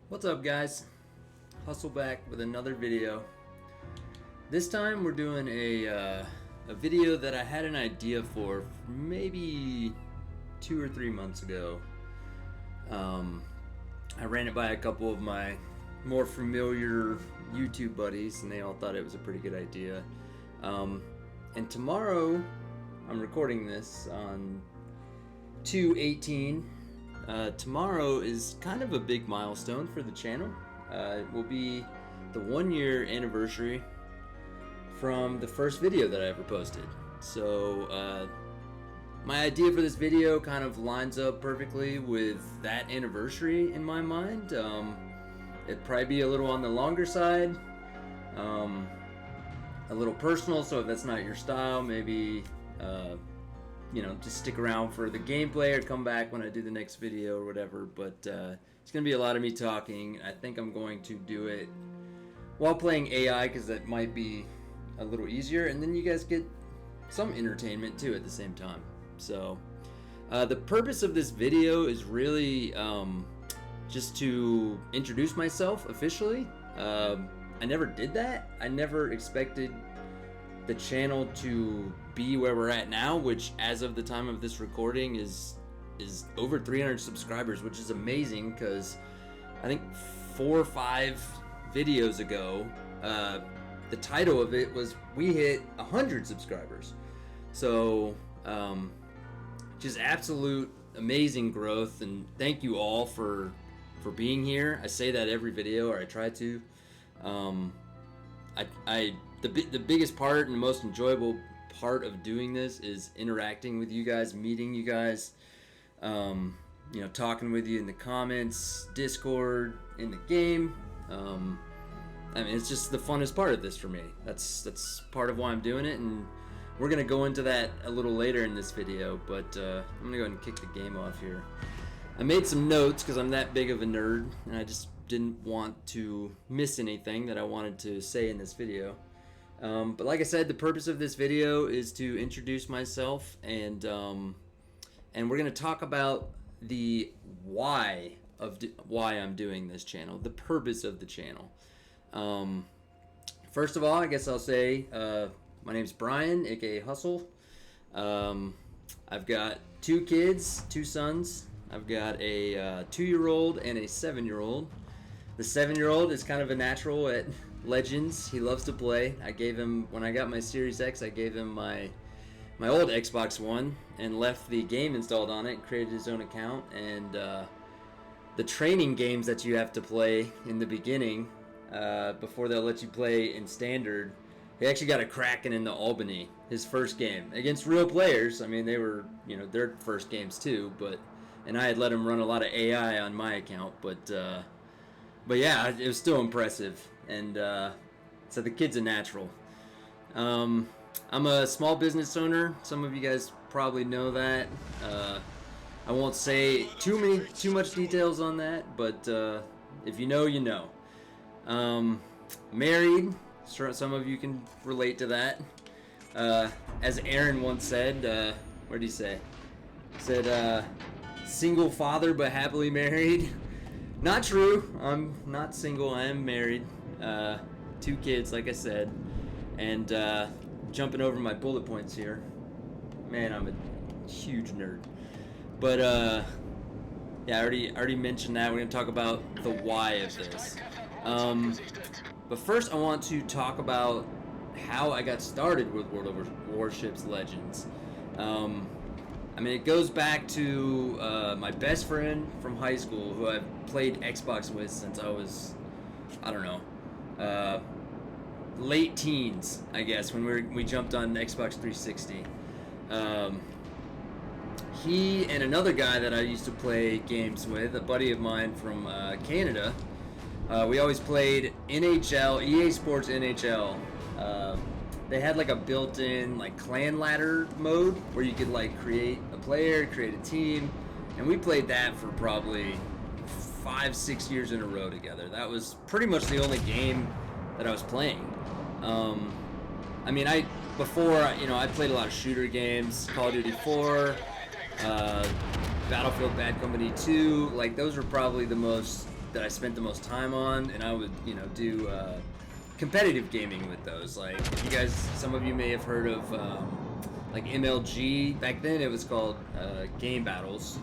What's up, guys? Hustle back with another video. This time we're doing a video that I had an idea for maybe 2 or 3 months ago. I ran it by a couple of my more familiar YouTube buddies and they all thought it was a pretty good idea. And tomorrow, I'm recording this on 2/18. Tomorrow is kind of a big milestone for the channel. It will be the 1-year anniversary from the first video that I ever posted. So my idea for this video kind of lines up perfectly with that anniversary in my mind. It'd probably be a little on the longer side, a little personal, so if that's not your style, maybe you know, just stick around for the gameplay or come back when I do the next video or whatever. But it's gonna be a lot of me talking. I think I'm going to do it while playing AI because that might be a little easier, and then you guys get some entertainment too at the same time. So the purpose of this video is really just to introduce myself officially. I never did that. I never expected the channel to be where we're at now, which as of the time of this recording is over 300 subscribers, which is amazing because I think 4 or 5 videos ago the title of it was we hit 100 subscribers. So just absolute amazing growth, and thank you all for being here. I say that every video, or I try to. The biggest part and the most enjoyable part of doing this is interacting with you guys, meeting you guys, you know, talking with you in the comments, Discord, in the game. I mean, it's just the funnest part of this for me. That's part of why I'm doing it, and we're gonna go into that a little later in this video. But I'm gonna go ahead and kick the game off here. I made some notes because I'm that big of a nerd, and I just didn't want to miss anything that I wanted to say in this video. But like I said, the purpose of this video is to introduce myself, and we're gonna talk about the why I'm doing this channel, the purpose of the channel. First of all, I guess I'll say my name's Brian, aka Hustle. I've got 2 kids, 2 sons. I've got a 2-year-old and a 7-year-old. The 7-year-old is kind of a natural at Legends. He loves to play. I gave him, when I got my Series X, I gave him my old Xbox One and left the game installed on it and created his own account. And the training games that you have to play in the beginning before they'll let you play in standard, he actually got a cracking in the Albany, his first game against real players. I mean, they were, you know, their first games too, and I had let him run a lot of AI on my account, but yeah, it was still impressive. And so the kid's a natural. I'm a small business owner. Some of you guys probably know that. I won't say too much details on that, but if you know, you know. Married. Some of you can relate to that. As Aaron once said, what did he say? He said, single father but happily married. Not true. I'm not single. I am married. 2 kids, like I said. And jumping over my bullet points here. Man, I'm a huge nerd. But yeah, I already mentioned that. We're gonna talk about the why of this. But first, I want to talk about how I got started with World of Warships Legends. I mean, it goes back to my best friend from high school, who I've played Xbox with since I was, I don't know, late teens, I guess, when we jumped on Xbox 360. He and another guy that I used to play games with, a buddy of mine from Canada, we always played NHL, EA Sports NHL. They had like a built-in like clan ladder mode where you could like create a player, create a team, and we played that for probably 5-6 years in a row together. That was pretty much the only game that I was playing. I mean, before, you know, I played a lot of shooter games, Call of Duty 4, Battlefield Bad Company 2. Like, those were probably the most that I spent the most time on, and I would, do competitive gaming with those. Like, you guys, some of you may have heard of like MLG. Back then, it was called Game Battles.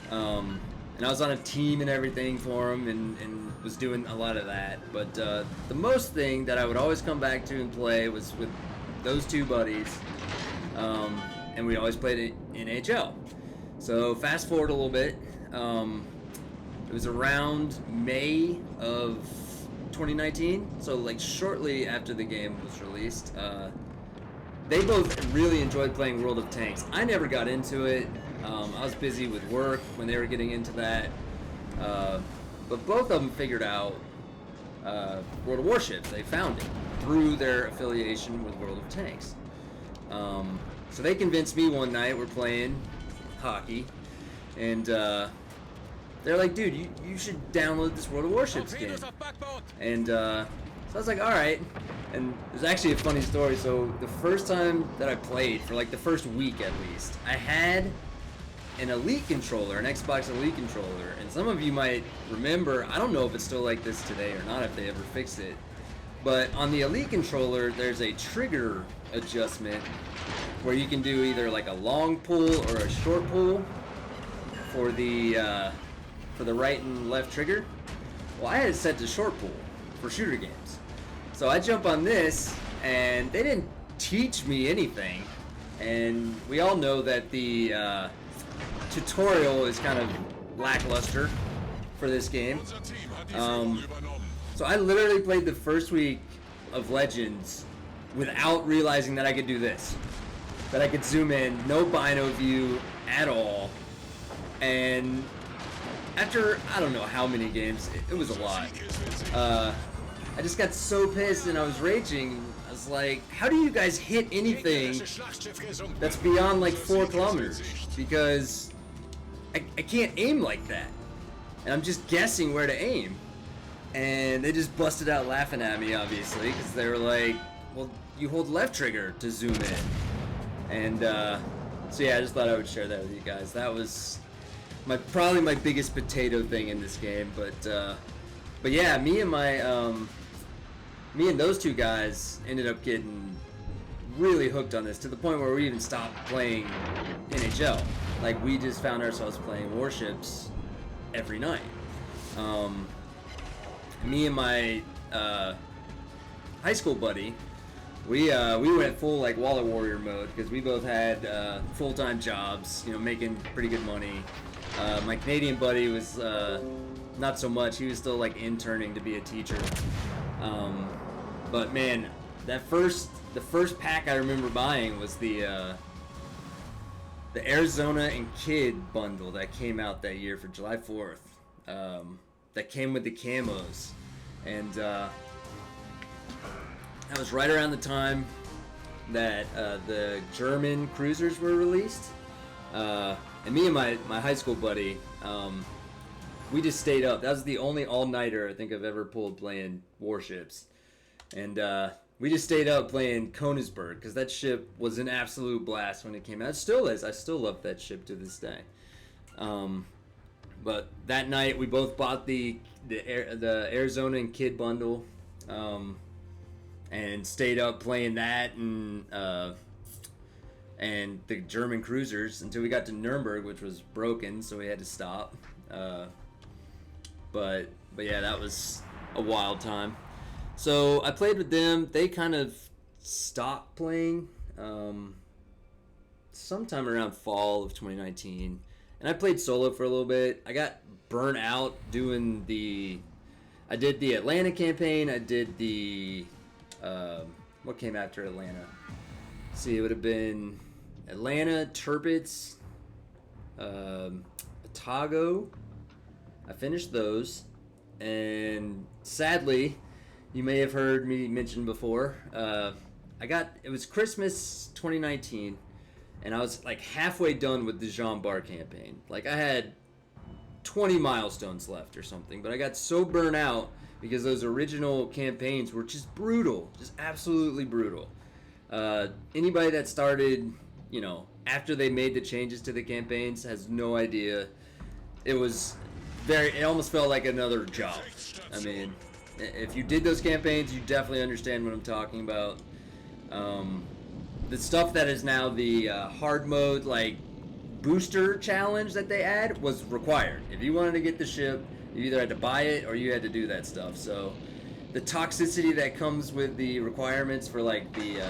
And I was on a team and everything for them, and was doing a lot of that. But the most thing that I would always come back to and play was with those two buddies, and we always played NHL. So fast forward a little bit, it was around May of 2019, so like shortly after the game was released. They both really enjoyed playing World of Tanks. I never got into it. I was busy with work when they were getting into that. But both of them figured out World of Warships. They found it through their affiliation with World of Tanks. So they convinced me one night, we're playing hockey, and they're like, dude, you should download this World of Warships game. And so I was like, alright. And there's actually a funny story. So the first time that I played, for like the first week at least, I had an Elite controller, an Xbox Elite controller. And some of you might remember, I don't know if it's still like this today or not, if they ever fixed it, but on the Elite controller, there's a trigger adjustment where you can do either like a long pull or a short pull for the right and left trigger. Well, I had it set to short pull for shooter games. So I jump on this, and they didn't teach me anything. And we all know that the tutorial is kind of lackluster for this game. So I literally played the first week of Legends without realizing that I could do this. That I could zoom in, no bino view at all. And after, I don't know how many games, it was a lot. I just got so pissed and I was raging. I was like, how do you guys hit anything that's beyond like 4 kilometers? Because I can't aim like that. And I'm just guessing where to aim. And they just busted out laughing at me, obviously, because they were like, well, you hold left trigger to zoom in. And so yeah, I just thought I would share that with you guys. That was probably my biggest potato thing in this game. But yeah, me and those two guys ended up getting really hooked on this, to the point where we even stopped playing NHL. Like, we just found ourselves playing Warships every night. Me and my high school buddy, we went full like Wallet Warrior mode, because we both had full-time jobs, making pretty good money. My Canadian buddy was not so much. He was still like interning to be a teacher. But man, the first pack I remember buying was the Arizona and Kid bundle that came out that year for July 4th. That came with the camos, and that was right around the time that the German cruisers were released. And me and my high school buddy, we just stayed up. That was the only all-nighter I think I've ever pulled playing Warships. And we just stayed up playing Konigsberg, because that ship was an absolute blast when it came out. It still is. I still love that ship to this day. But that night we both bought the Arizona and Kid bundle, and stayed up playing that and the German cruisers until we got to Nuremberg, which was broken, so we had to stop. But yeah, that was a wild time. So I played with them. They kind of stopped playing sometime around fall of 2019. And I played solo for a little bit. I got burnt out doing I did the Atlanta campaign. I did the... what came after Atlanta? Let's see, it would have been Atlanta, Tirpitz, Otago. I finished those. And sadly, you may have heard me mention before, it was Christmas 2019, and I was like halfway done with the Jean Bar campaign. Like, I had 20 milestones left or something, but I got so burnt out because those original campaigns were just brutal, just absolutely brutal. Anybody that started, after they made the changes to the campaigns has no idea. It was it almost felt like another job. I mean, if you did those campaigns, you definitely understand what I'm talking about. The stuff that is now the hard mode, like booster challenge that they add, was required. If you wanted to get the ship, you either had to buy it or you had to do that stuff. So the toxicity that comes with the requirements for like the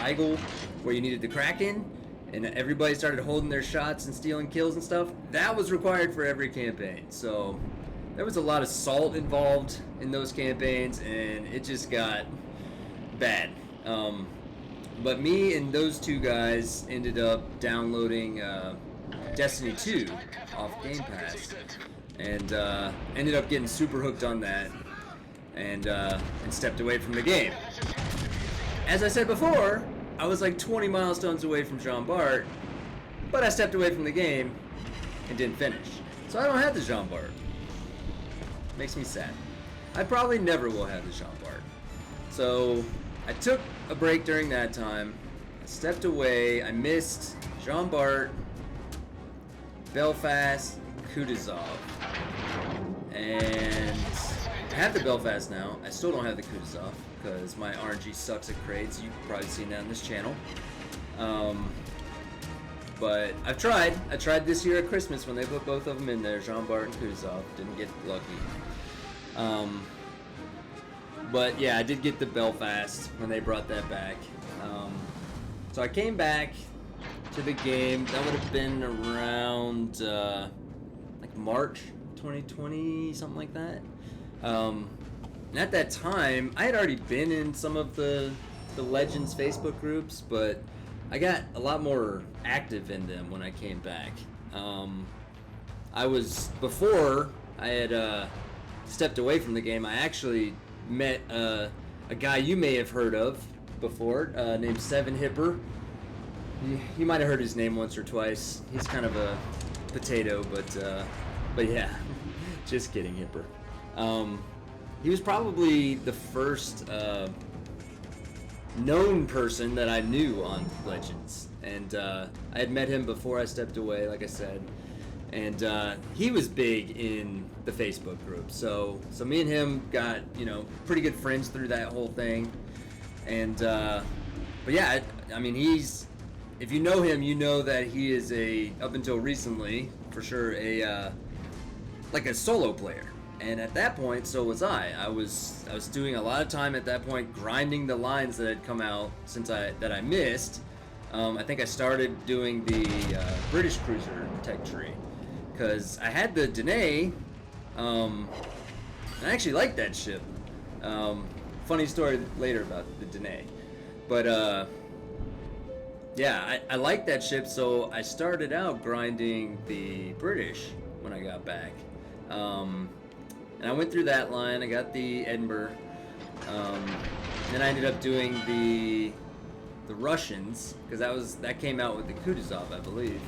Eagle, where you needed the Kraken, and everybody started holding their shots and stealing kills and stuff, that was required for every campaign. So there was a lot of salt involved in those campaigns, and it just got bad. But me and those two guys ended up downloading Destiny 2 off Game Pass, and ended up getting super hooked on that, and stepped away from the game. As I said before, I was like 20 milestones away from Jean Bart, but I stepped away from the game and didn't finish. So I don't have the Jean Bart. Makes me sad. I probably never will have the Jean Bart. So I took a break during that time. I stepped away. I missed Jean Bart, Belfast, Kutuzov. And I have the Belfast now. I still don't have the Kutuzov because my RNG sucks at crates. You've probably seen that on this channel. But I've tried. I tried this year at Christmas when they put both of them in there, Jean Bart and Kutuzov. Didn't get lucky. But yeah, I did get the Belfast when they brought that back. So I came back to the game. That would have been around like March 2020, something like that. And at that time, I had already been in some of the Legends Facebook groups, but I got a lot more active in them when I came back. Before I had stepped away from the game, I actually met a guy you may have heard of before, named Seven Hipper. You might have heard his name once or twice. He's kind of a potato, but yeah, just kidding, Hipper. He was probably the first known person that I knew on Legends, and I had met him before I stepped away, like I said, and he was big in the Facebook group. So me and him got pretty good friends through that whole thing, and but yeah, I mean if you know him, you know that he is up until recently for sure like a solo player. And at that point, so was I. I was doing a lot of time at that point grinding the lines that had come out that I missed. I think I started doing the British cruiser tech tree because I had the Danae. I actually liked that ship. Funny story later about the Danae, but yeah, I liked that ship, so I started out grinding the British when I got back. And I went through that line. I got the Edinburgh. Then I ended up doing the Russians because that came out with the Kutuzov, I believe.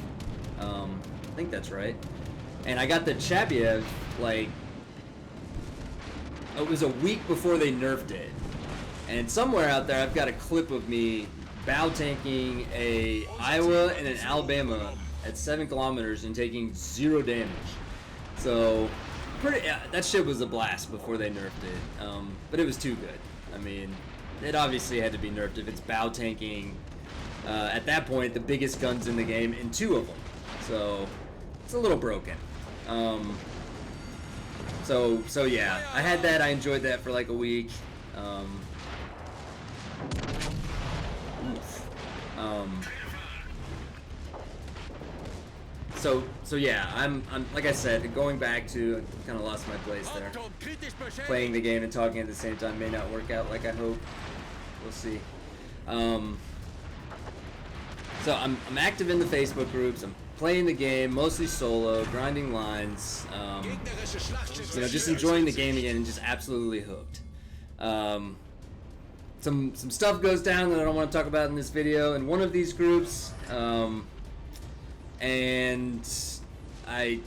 I think that's right. And I got the Chabiev like it was a week before they nerfed it. And somewhere out there, I've got a clip of me bow tanking a Iowa and an Alabama at 7 kilometers and taking 0 damage. So. That shit was a blast before they nerfed it, but it was too good. I mean, it obviously had to be nerfed if it's bow tanking, at that point, the biggest guns in the game, and 2 of them. So, it's a little broken. So yeah, I had that, I enjoyed that for like a week. So yeah, I'm like I said, going back to kind of lost my place there. Playing the game and talking at the same time may not work out like I hope. We'll see. So I'm active in the Facebook groups. I'm playing the game mostly solo, grinding lines. Just enjoying the game again and just absolutely hooked. Some stuff goes down that I don't want to talk about in this video in one of these groups. And I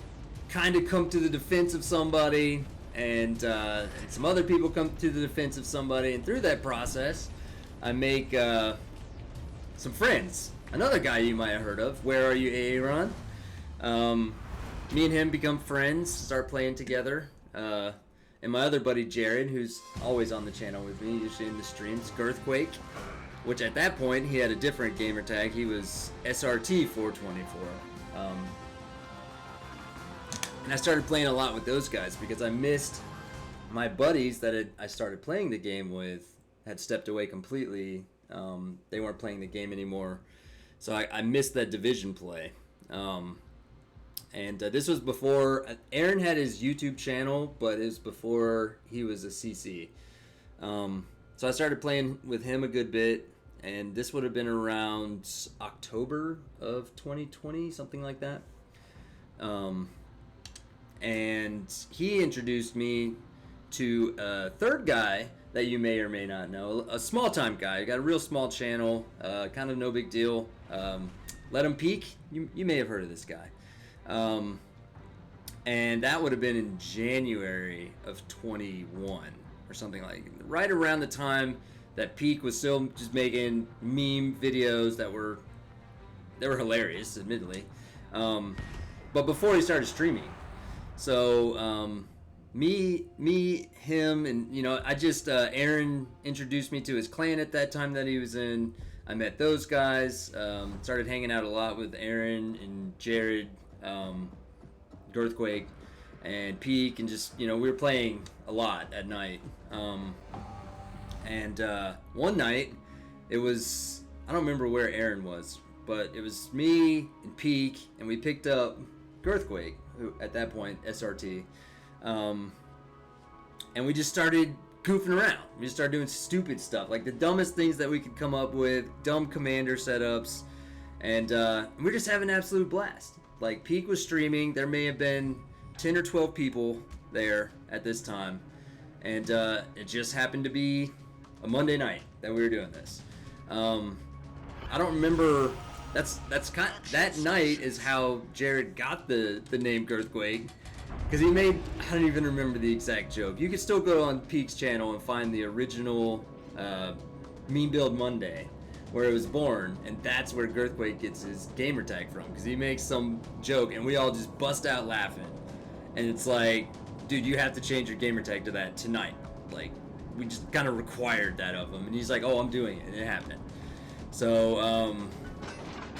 kind of come to the defense of somebody, and some other people come to the defense of somebody, and through that process, I make some friends. Another guy you might have heard of, Where Are You, Aaron? me and him become friends, start playing together. And my other buddy Jared, who's always on the channel with me, usually in the streams, Girthquake, which at that point he had a different gamer tag. He was SRT 424. And I started playing a lot with those guys because I missed my buddies that I started playing the game with had stepped away completely. They weren't playing the game anymore. So I missed that division play. And this was before Aaron had his YouTube channel, but it was before he was a CC. So I started playing with him a good bit, and this would have been around October of 2020, something like that. And he introduced me to a third guy that you may or may not know, a small-time guy. He got a real small channel, kind of no big deal. Let Him Peek. You may have heard of this guy. And that would have been in January of 21 or something like that. Right around the time that Peek was still just making meme videos that were hilarious, admittedly. But before he started streaming. So, me, him, and, I just, Aaron introduced me to his clan at that time that he was in. I met those guys, started hanging out a lot with Aaron and Jared, Girthquake, and Peek, and just, we were playing a lot at night. And one night, it was, I don't remember where Aaron was, but it was me and Peek, and we picked up Girthquake, who at that point, SRT, and we just started goofing around. We just started doing stupid stuff, like the dumbest things that we could come up with, dumb commander setups, and we're just having an absolute blast. Like, Peek was streaming, there may have been 10 or 12 people there at this time, and it just happened to be a Monday night that we were doing this. I don't remember. That night is how Jared got the name Girthquake, because he made, I don't even remember the exact joke. You can still go on Peek's channel and find the original Meme Build Monday, where it was born, and that's where Girthquake gets his gamer tag from, because he makes some joke and we all just bust out laughing, and it's like, dude, you have to change your gamer tag to that tonight. Like, we just kind of required that of him, and he's like, oh, I'm doing it, and it happened. So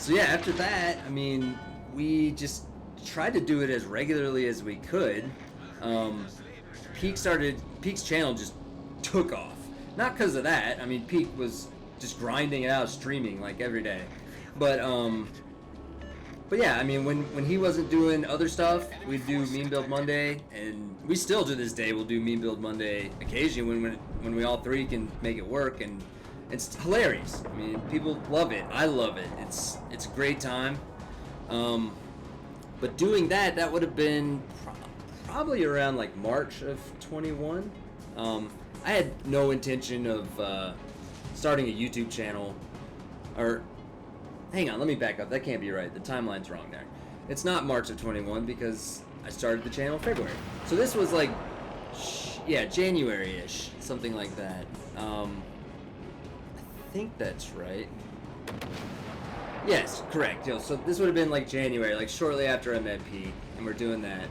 yeah, after that, I mean, we just tried to do it as regularly as we could. Peek's channel just took off. Not because of that. I mean, Peek was just grinding it out, streaming like every day. But yeah, I mean, when he wasn't doing other stuff, we'd do Meme Build Monday, and we still to this day will do Meme Build Monday occasionally when we all three can make it work, and it's hilarious. I mean, people love it. I love it. It's a great time. But doing that would have been probably around like March of 21. I had no intention of starting a YouTube channel, or hang on, let me back up. That can't be right. The timeline's wrong there. It's not March of 21 because I started the channel in February. So this was like, yeah, January-ish, something like that. I think that's right. Yes, correct. So this would have been like January, like shortly after I met Pete, and we're doing that.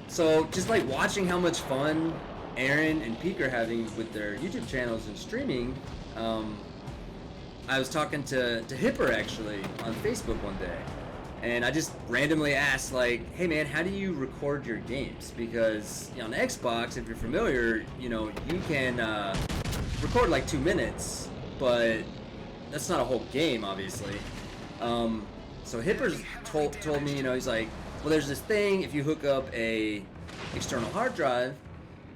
So just like watching how much fun Aaron and Pete are having with their YouTube channels and streaming, I was talking to Hipper actually on Facebook one day, and I just randomly asked, like, hey man, how do you record your games? Because on the Xbox, if you're familiar, you can record like 2 minutes, but that's not a whole game, obviously. So Hipper's told me, he's like, well, there's this thing, if you hook up a external hard drive,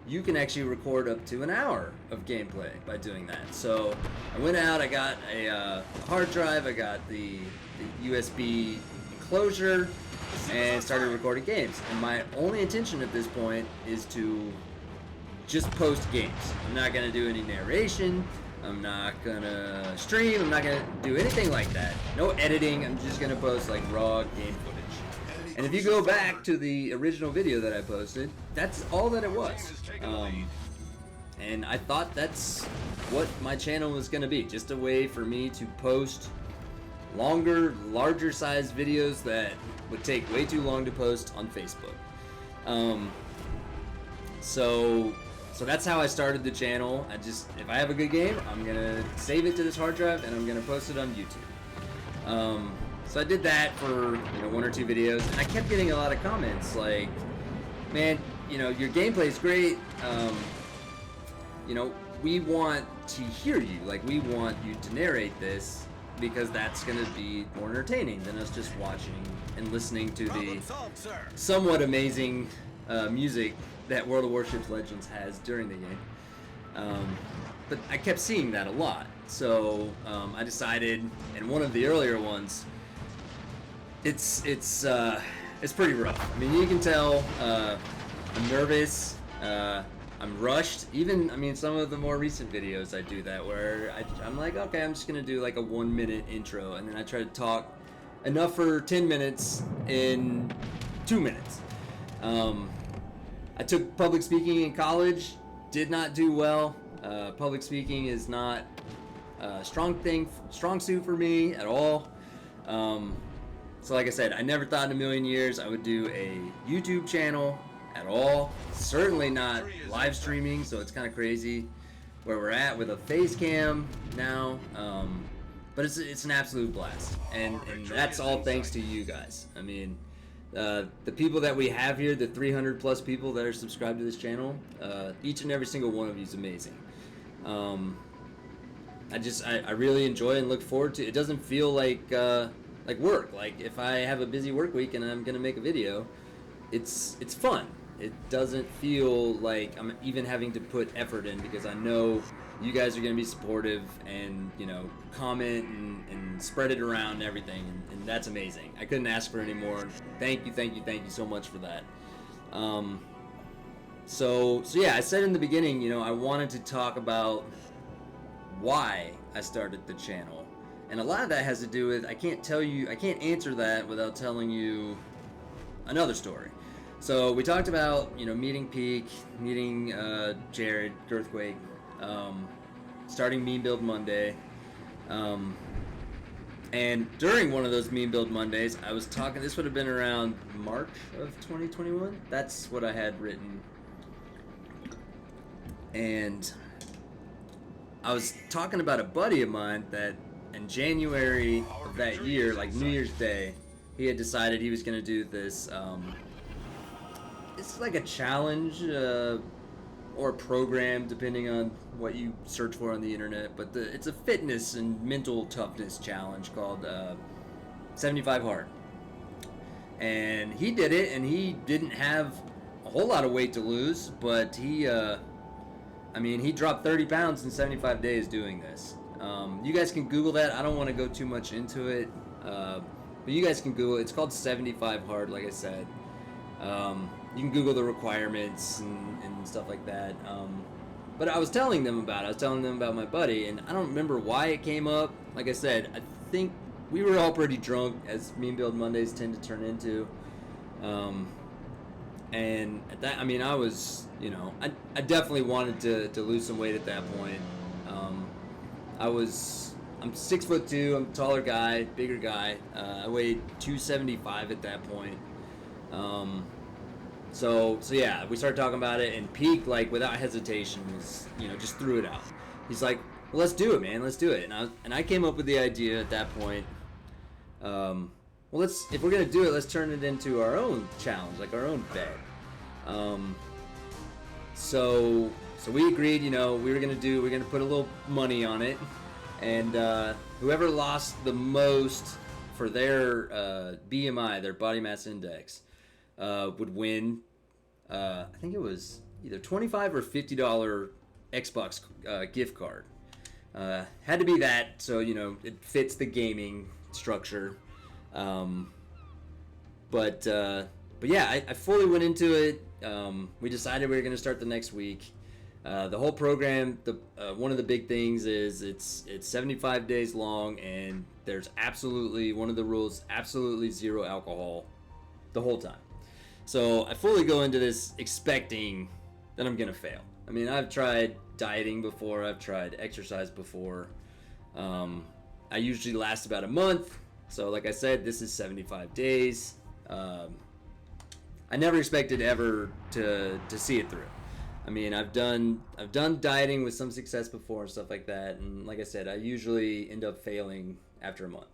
you can actually record up to an hour of gameplay by doing that. So I went out, I got a hard drive, I got the USB enclosure, and started recording games. And my only intention at this point is to just post games. I'm not going to do any narration, I'm not going to stream, I'm not going to do anything like that. No editing, I'm just going to post like raw game footage. And if you go back to the original video that I posted, that's all that it was. And I thought that's what my channel was going to be, just a way for me to post longer, larger size videos that would take way too long to post on Facebook. So that's how I started the channel. If I have a good game, I'm gonna save it to this hard drive and I'm gonna post it on YouTube. So I did that for 1 or 2 videos, and I kept getting a lot of comments like, man, your gameplay is great. We want to hear you. Like, we want you to narrate this because that's gonna be more entertaining than us just watching and listening to the somewhat amazing music that World of Warships Legends has during the game. But I kept seeing that a lot, so I decided in one of the earlier ones, it's pretty rough. I mean, you can tell I'm nervous, I'm rushed. Even some of the more recent videos I do that where I'm like, okay, I'm just gonna do like a 1-minute intro, and then I try to talk enough for 10 minutes in 2 minutes. I took public speaking in college, did not do well. Public speaking is not a strong suit for me at all. So like I said, I never thought in a million years I would do a YouTube channel at all. Certainly not live streaming, so it's kind of crazy where we're at with a face cam now. But it's an absolute blast, and that's all thanks to you guys. I mean, the people that we have here, the 300 plus people that are subscribed to this channel, each and every single one of you is amazing. I really enjoy and look forward to it. It doesn't feel like work. Like, if I have a busy work week and I'm gonna make a video, it's fun. It doesn't feel like I'm even having to put effort in, because I know you guys are gonna be supportive and comment and spread it around and everything, and that's amazing. I couldn't ask for any more. Thank you so much for that. So yeah, I said in the beginning, I wanted to talk about why I started the channel, and a lot of that has to do with I can't answer that without telling you another story. So we talked about meeting Peak, meeting Jared Girthquake, starting Meme Build Monday, and during one of those Meme Build Mondays, I was talking. This would have been around March of 2021. That's what I had written, and I was talking about a buddy of mine that in January of that year, like New Year's Day, he had decided he was going to do this. It's like a challenge or a program, depending on what you search for on the internet. But it's a fitness and mental toughness challenge called 75 Hard. And he did it, and he didn't have a whole lot of weight to lose, but he dropped 30 pounds in 75 days doing this. You guys can Google that. I don't want to go too much into it, but you guys can Google it. It's called 75 Hard, like I said. You can Google the requirements and stuff like that. But I was telling them about my buddy, and I don't remember why it came up. Like I said, I think we were all pretty drunk, as Meme Build Mondays tend to turn into. And at that, I was, I definitely wanted to lose some weight at that point. I'm 6'2", I'm a taller guy, bigger guy. I weighed 275 at that point. So yeah, we started talking about it, and Peak, like, without hesitation, was, just threw it out. He's like, well, let's do it, man, let's do it. And I came up with the idea at that point, well, if we're gonna do it, let's turn it into our own challenge, like our own bet. So we agreed, we were gonna put a little money on it, and whoever lost the most for their BMI, their body mass index, would win. I think it was either $25 or $50 Xbox gift card. Had to be that, so it fits the gaming structure. But yeah, I fully went into it. We decided we were going to start the next week. The whole program, one of the big things is it's 75 days long, and there's one of the rules, absolutely zero alcohol the whole time. So I fully go into this expecting that I'm going to fail. I've tried dieting before, I've tried exercise before. I usually last about a month, So like I said, this is 75 days. I never expected ever to see it through. I mean, I've done dieting with some success before and stuff like that, and like I said, I usually end up failing after a month.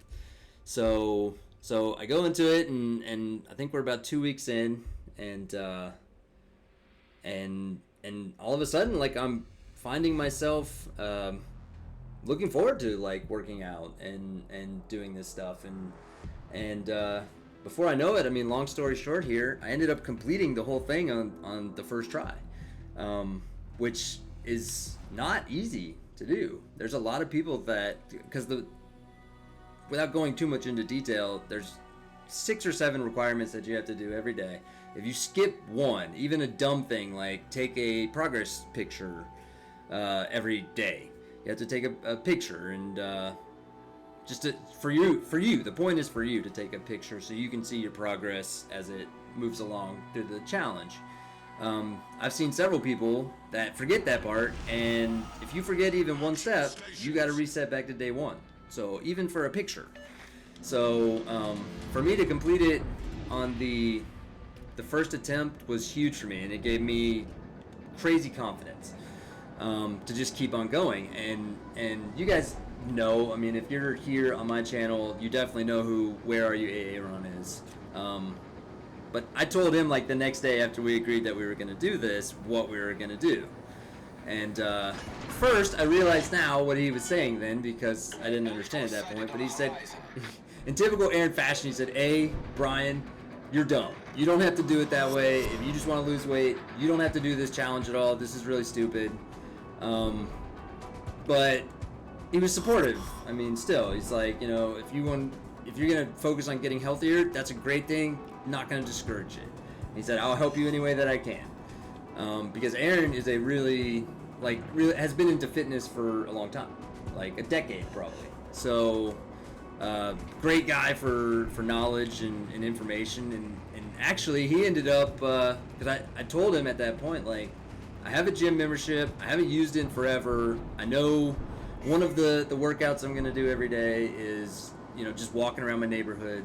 So I go into it, and I think we're about 2 weeks in, and all of a sudden, like, I'm finding myself looking forward to like working out and doing this stuff, and before I know it, I mean, long story short here, I ended up completing the whole thing on the first try, which is not easy to do. There's a lot of people that, without going too much into detail, there's 6 or 7 requirements that you have to do every day. If you skip one, even a dumb thing like take a progress picture every day, you have to take a picture, and for you, the point is for you to take a picture so you can see your progress as it moves along through the challenge. I've seen several people that forget that part, and if you forget even one step, you got to reset back to day 1. So even for a picture. So for me to complete it on the first attempt was huge for me, and it gave me crazy confidence to just keep on going. And you guys know, I mean, if you're here on my channel, you definitely know who Where Are You Aaron is. But I told him like the next day after we agreed that we were going to do this, what we were going to do. And first, I realized now what he was saying then, because I didn't understand at that point. But he said, in typical Aaron fashion, he said, Brian, you're dumb. You don't have to do it that way. If you just want to lose weight, you don't have to do this challenge at all. This is really stupid. But he was supportive. I mean, still, he's like, you know, if you're gonna focus on getting healthier, that's a great thing. Not gonna discourage it. He said, I'll help you any way that I can. Because Aaron is a really has been into fitness for a long time, like a decade probably. So great guy for knowledge and information, and actually he ended up, because I told him at that point, like, I have a gym membership, I haven't used it in forever. I know one of the workouts I'm gonna do every day is, you know, just walking around my neighborhood,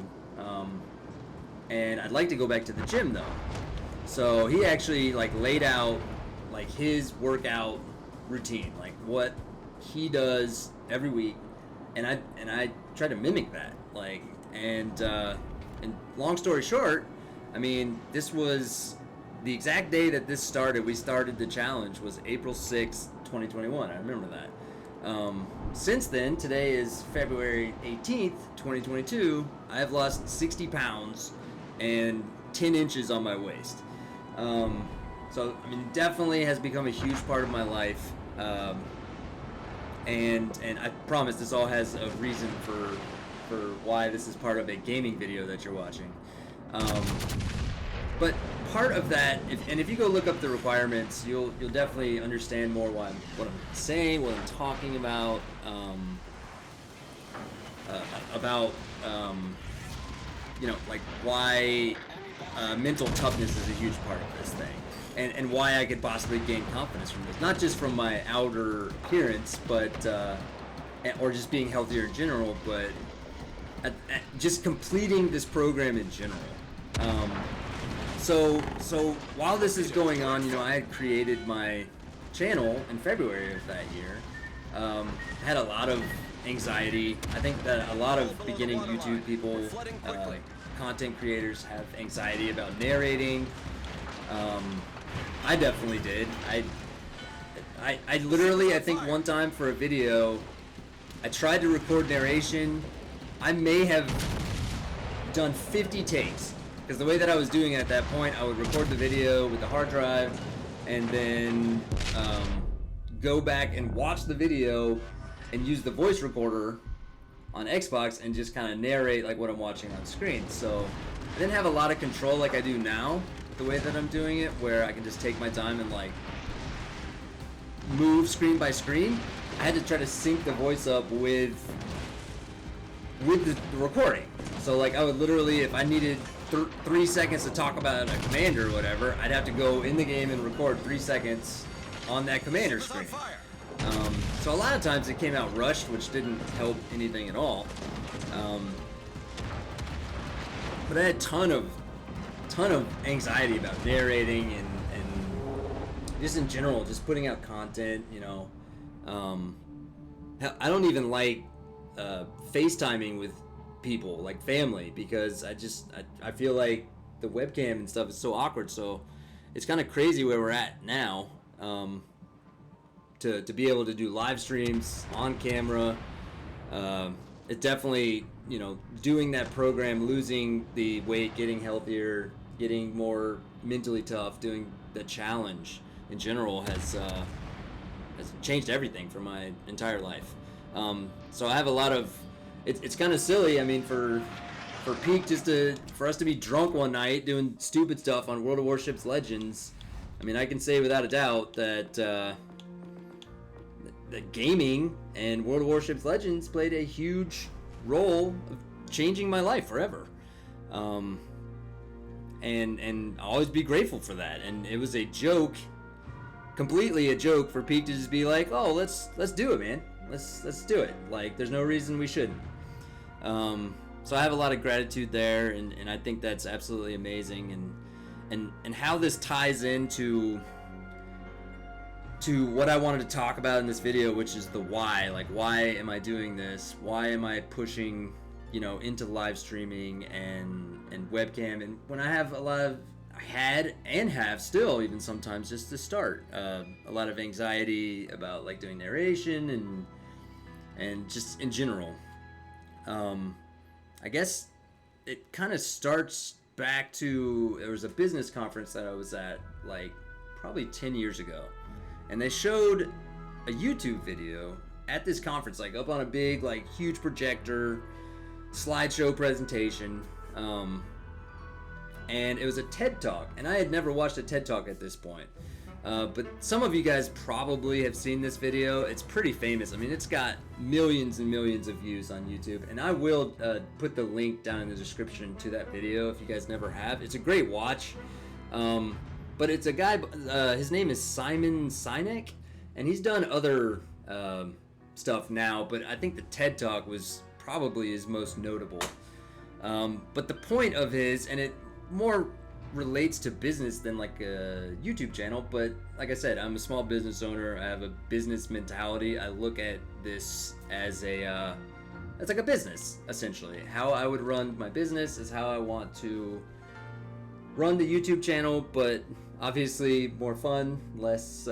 and I'd like to go back to the gym though. So he actually like laid out like his workout routine, like what he does every week, and I try to mimic that, like, and long story short, I mean, this was the exact day that this started. We started the challenge was April 6th, 2021. I remember that. Since then, today is February 18th, 2022. I have lost 60 pounds and 10 inches on my waist. So, I mean, definitely has become a huge part of my life. And I promise this all has a reason for why this is part of a gaming video that you're watching. But part of that, if you go look up the requirements, you'll definitely understand more what I'm saying, what I'm talking about, you know, like why mental toughness is a huge part of this thing, and why I could possibly gain confidence from this, not just from my outer appearance, but or just being healthier in general, but just completing this program in general. So while this is going on, you know, I had created my channel in February of that year. I had a lot of anxiety. I think that a lot of beginning YouTube people, content creators, have anxiety about narrating. I definitely did. I literally, I think one time for a video, I tried to record narration. I may have done 50 takes. Because the way that I was doing it at that point, I would record the video with the hard drive, and then go back and watch the video and use the voice recorder on Xbox and just kind of narrate like what I'm watching on screen. So I didn't have a lot of control like I do now, the way that I'm doing it, where I can just take my time and like move screen by screen. I had to try to sync the voice up with the recording. So like I would literally, if I needed 3 seconds to talk about a commander or whatever, I'd have to go in the game and record 3 seconds on that commander screen. So a lot of times it came out rushed, which didn't help anything at all. but I had a ton of anxiety about narrating and just in general, just putting out content. You know, I don't even like FaceTiming with people, like family, because I feel like the webcam and stuff is so awkward. So it's kind of crazy where we're at now, to be able to do live streams on camera. It definitely, you know, doing that program, losing the weight, getting healthier, getting more mentally tough, doing the challenge in general has changed everything for my entire life. So I have a lot of, it's kind of silly. I mean, for Peak for us to be drunk one night doing stupid stuff on World of Warships Legends. I mean, I can say without a doubt that that gaming and World of Warships Legends played a huge role of changing my life forever. And I'll always be grateful for that. And it was a joke, completely a joke, for Peak to just be like, "Oh, let's do it, man. Let's do it. Like, there's no reason we shouldn't." So I have a lot of gratitude there, and I think that's absolutely amazing. And how this ties into what I wanted to talk about in this video, which is the why. Like, why am I doing this? Why am I pushing, you know, into live streaming and webcam? And when I have I had and have still, even sometimes, just to start, a lot of anxiety about like doing narration and just in general. I guess it kind of starts back to, there was a business conference that I was at like probably 10 years ago, and they showed a YouTube video at this conference, like up on a big, like huge projector slideshow presentation, and it was a TED Talk, and I had never watched a TED Talk at this point. But some of you guys probably have seen this video. It's pretty famous. I mean, it's got millions and millions of views on YouTube, and I will put the link down in the description to that video if you guys never have. It's a great watch. But it's a guy, his name is Simon Sinek, and he's done other stuff now, but I think the TED Talk was probably his most notable. But the point of his, and it more relates to business than like a YouTube channel, but like I said, I'm a small business owner. I have a business mentality. I look at this as it's like a business, essentially. How I would run my business is how I want to run the YouTube channel, but obviously more fun, less,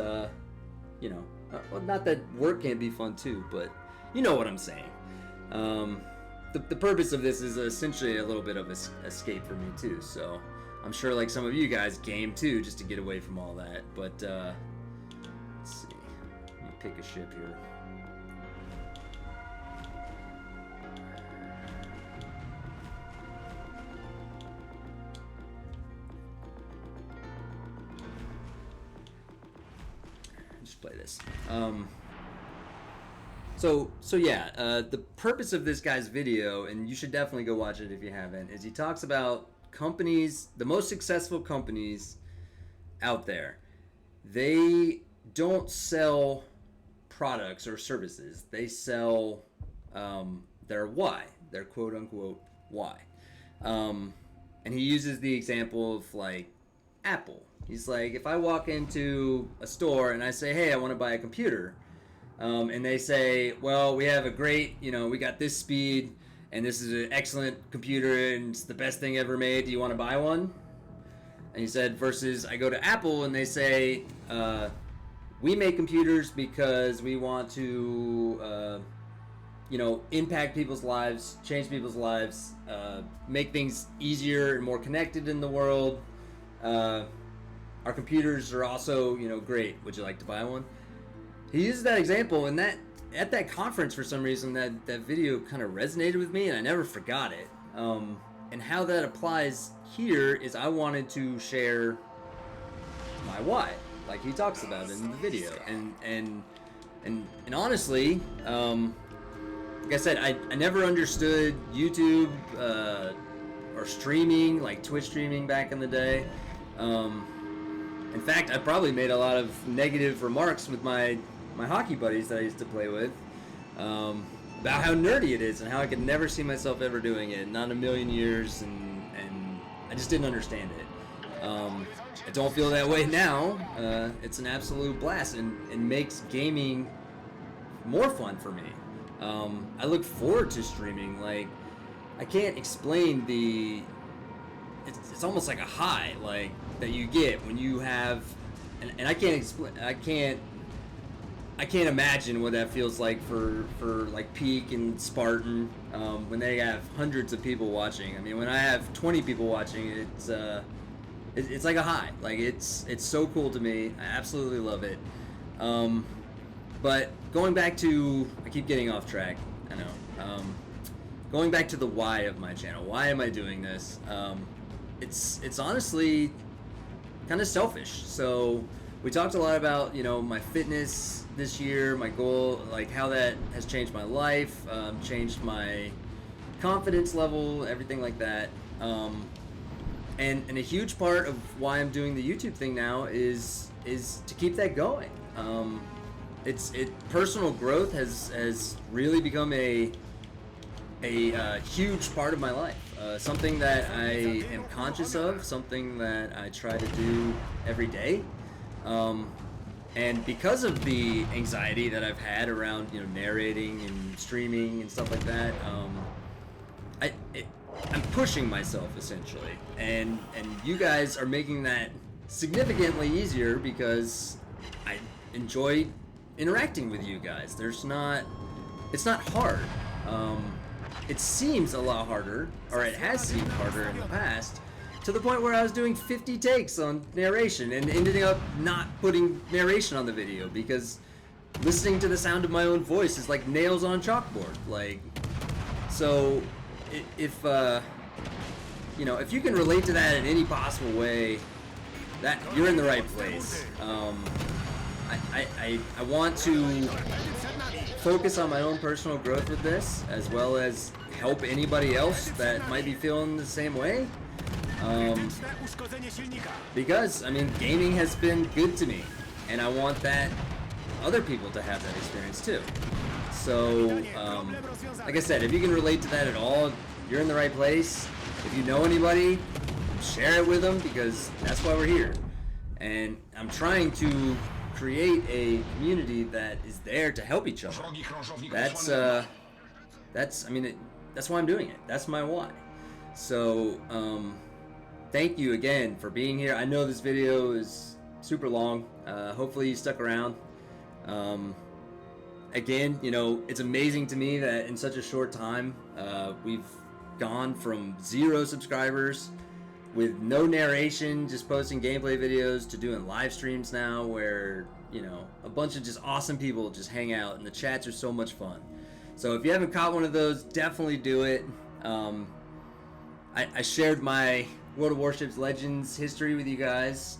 you know, well, not that work can't be fun too, but you know what I'm saying. The purpose of this is essentially a little bit of escape for me too, so I'm sure like some of you guys game too, just to get away from all that. But let's see, let me pick a ship here. Just play this. So yeah, the purpose of this guy's video, and you should definitely go watch it if you haven't, is he talks about companies, the most successful companies out there. They don't sell products or services. They sell their why, their quote unquote why. And he uses the example of like Apple. He's like, if I walk into a store and I say, hey, I want to buy a computer, and they say, well, we have a great, you know, we got this speed, and this is an excellent computer, and it's the best thing ever made. Do you want to buy one? And he said, versus I go to Apple and they say, we make computers because we want to, you know, impact people's lives, change people's lives, make things easier and more connected in the world. Our computers are also, you know, great. Would you like to buy one? He uses that example, and that at that conference, for some reason, that video kind of resonated with me, and I never forgot it. And how that applies here is I wanted to share my why, like he talks about in the video. And honestly, like I said, I never understood YouTube or streaming, like Twitch streaming back in the day. In fact, I probably made a lot of negative remarks with my hockey buddies that I used to play with, about how nerdy it is and how I could never see myself ever doing it, not in a million years, and I just didn't understand it. I don't feel that way now. It's an absolute blast and makes gaming more fun for me. I look forward to streaming. Like, I can't explain the. It's almost like a high, like, that you get when you have, and I can't explain. I can't imagine what that feels like for like Peak and Spartan when they have hundreds of people watching. I mean, when I have 20 people watching, it's like a high. Like, it's so cool to me. I absolutely love it. But going back to, I keep getting off track. I know. Going back to the why of my channel. Why am I doing this? It's honestly kind of selfish. So we talked a lot about, you know, my fitness this year, my goal, like how that has changed my life, changed my confidence level, everything like that. And a huge part of why I'm doing the YouTube thing now is to keep that going. Personal growth has really become a huge part of my life. Something that I am conscious of, something that I try to do every day. And because of the anxiety that I've had around, you know, narrating and streaming and stuff like that, I'm pushing myself essentially, and you guys are making that significantly easier because I enjoy interacting with you guys. It's not hard. It seems a lot harder, or it has seemed harder in the past, to the point where I was doing 50 takes on narration and ending up not putting narration on the video because listening to the sound of my own voice is like nails on a chalkboard. Like, so if you know, if you can relate to that in any possible way, that you're in the right place. I want to focus on my own personal growth with this, as well as help anybody else that might be feeling the same way. Because, I mean, gaming has been good to me, and I want that other people to have that experience too. So, like I said, if you can relate to that at all, you're in the right place. If you know anybody, share it with them, because that's why we're here. And I'm trying to create a community that is there to help each other. That's why I'm doing it. That's my why. So, thank you again for being here. I know this video is super long. Hopefully you stuck around. Again, you know, it's amazing to me that in such a short time, we've gone from 0 subscribers with no narration, just posting gameplay videos, to doing live streams now where, you know, a bunch of just awesome people just hang out and the chats are so much fun. So if you haven't caught one of those, definitely do it. I shared my World of Warships Legends history with you guys.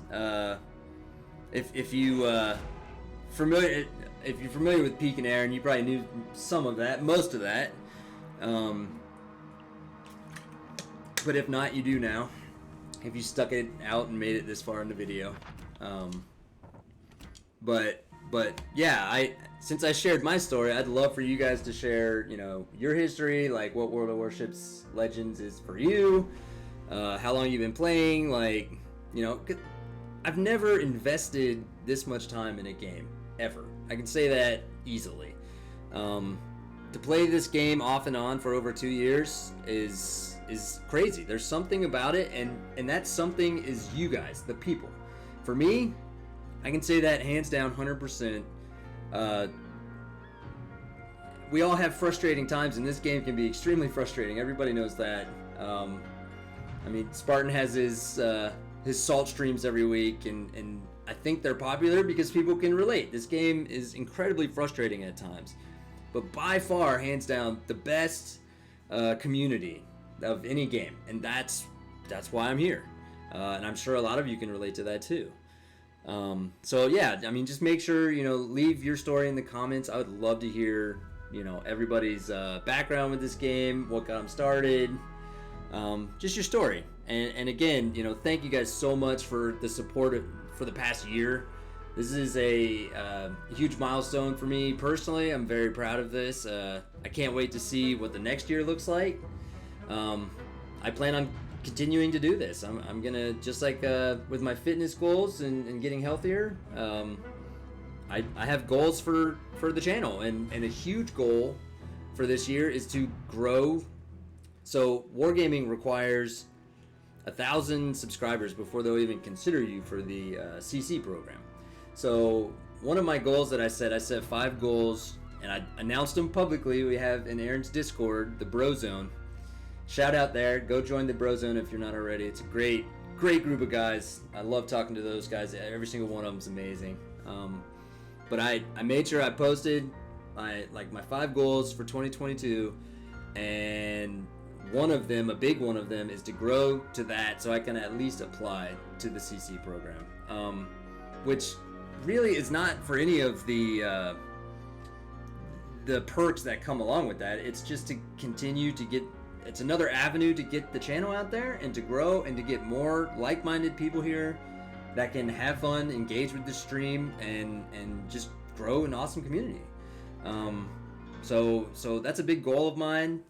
If you're familiar with Peak and Aaron, you probably knew some of that, most of that. But if not, you do now, if you stuck it out and made it this far in the video. But yeah, since I shared my story, I'd love for you guys to share, you know, your history, like what World of Warships Legends is for you, how long you've been playing, like, you know, I've never invested this much time in a game, ever. I can say that easily. To play this game off and on for over 2 years is crazy. There's something about it, and that something is you guys, the people. For me, I can say that hands down, 100%. We all have frustrating times, and this game can be extremely frustrating. Everybody knows that. I mean, Spartan has his salt streams every week, and I think they're popular because people can relate. This game is incredibly frustrating at times, but by far, hands down, the best community of any game, and that's why I'm here. And I'm sure a lot of you can relate to that too. So yeah, I mean, just make sure, you know, leave your story in the comments. I would love to hear, you know, everybody's background with this game, what got them started, just your story. And again, you know, thank you guys so much for the support for the past year. This is a huge milestone for me personally. I'm very proud of this. I can't wait to see what the next year looks like. I plan on continuing to do this. I'm gonna, just like with my fitness goals and getting healthier, I have goals for the channel, and a huge goal for this year is to grow. So Wargaming requires 1,000 subscribers before they'll even consider you for the CC program. So one of my goals that I set 5 goals, and I announced them publicly. We have in Aaron's Discord, the Bro Zone. Shout out there. Go join the Bro Zone if you're not already. It's a great group of guys. I love talking to those guys. Every single one of them is amazing. But I made sure I posted my 5 goals for 2022, and one of them, a big one of them, is to grow to that so I can at least apply to the CC program, which really is not for any of the perks that come along with that. It's just to continue to get, it's another avenue to get the channel out there and to grow and to get more like-minded people here that can have fun, engage with the stream, and just grow an awesome community. So that's a big goal of mine.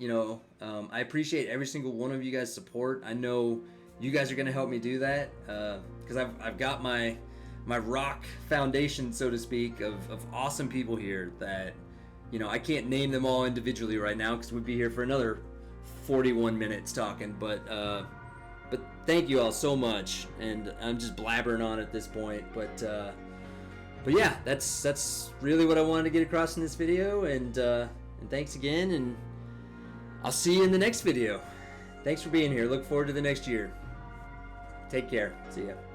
I appreciate every single one of you guys' support. I know you guys are going to help me do that, because I've got my rock foundation, so to speak, of awesome people here that, I can't name them all individually right now because we'd be here for another 41 minutes talking, but thank you all so much, and I'm just blabbering on at this point, but yeah, that's really what I wanted to get across in this video, and thanks again, and I'll see you in the next video. Thanks for being here. Look forward to the next year. Take care. See ya.